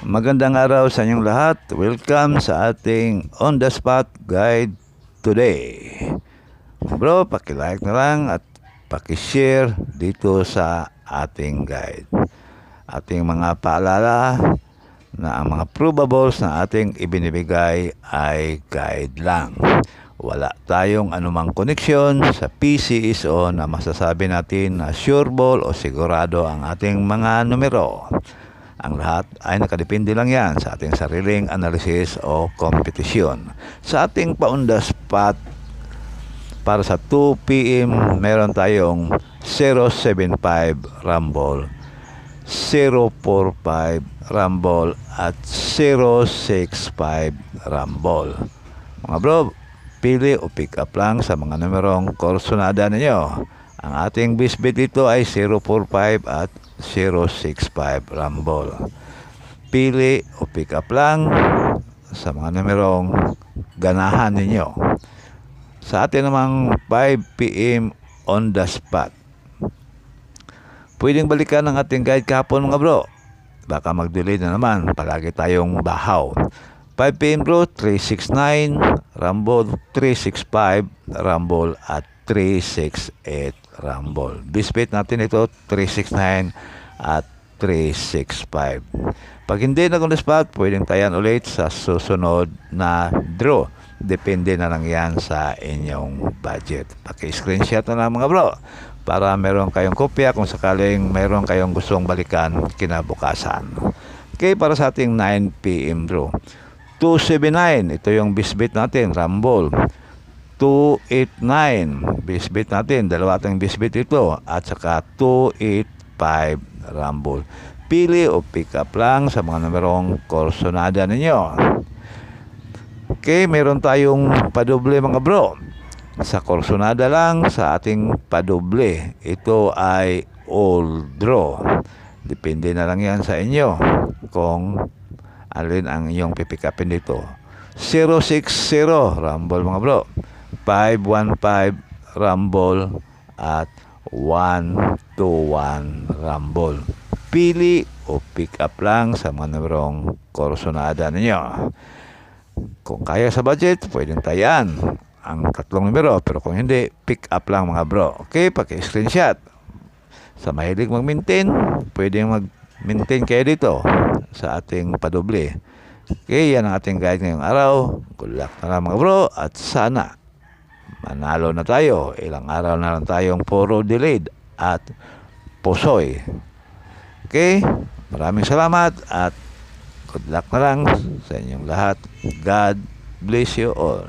Magandang araw sa inyong lahat. Welcome sa ating On The Spot Guide today. Bro, paki-like na lang at paki-share dito sa ating guide. Ating mga paalala na ang mga probables na ating ibinibigay ay guide lang. Wala tayong anumang koneksyon sa PCSO na masasabi natin na sureball o sigurado ang ating mga numero. Ang lahat ay nakadepende lang yan sa ating sariling analysis o kompetisyon. Sa ating pa-on-the spot para sa 2 p.m. meron tayong 075 Rumble, 045 Rumble at 065 Rumble. Mga bro, pili o pick up lang sa mga numerong korsonada ninyo. Ang ating best bet dito ay 045 at 065 Rumble. Pili o pick up lang sa mga numerong ganahan ninyo. Sa atin namang 5 p.m. on the spot, pwedeng balikan ang ating guide kahapon mga bro. Baka mag-delay na naman, palagi tayong bahaw. 5 p.m. bro, 369 Rumble, 365 Rumble at 368 Rumble. Best bet natin ito 369 at 365. Pag hindi na on the spot, pwedeng tayan ulit sa susunod na draw. Depende na lang yan sa inyong budget. Paki-screenshot na lang mga bro para meron kayong kopya kung sakaling meron kayong gustong balikan kinabukasan. Okay, para sa ating 9 p.m. draw, 279, ito yung best bet natin, Rumble. 289, best bet natin, dalawa tayong best bet ito, at saka 285 Rumble. Pili o pick up lang sa mga numerong korsonada ninyo. Okay, meron tayong padoble mga bro. Sa korsonada lang sa ating padoble, ito ay all draw. Depende na lang yan sa inyo kung alin ang inyong pipikapin dito. 060 Rumble mga bro, 515 Rumble at 121 Rumble. Pili o pick up lang sa mga numerong korsonada ninyo. Kung kaya sa budget, pwedeng tayan ang tatlong numero, pero kung hindi, pick up lang mga bro. Okay, paki-screenshot. Sa mahilig mag-maintain, pwedeng mag-maintain kayo dito sa ating padoble. Okay, yan ang ating guide ngayong araw. Good luck na lang mga bro at sana manalo na tayo. Ilang araw na lang tayong puro delayed at pusoy. Okay, maraming salamat at good luck na lang sa inyong lahat. God bless you all.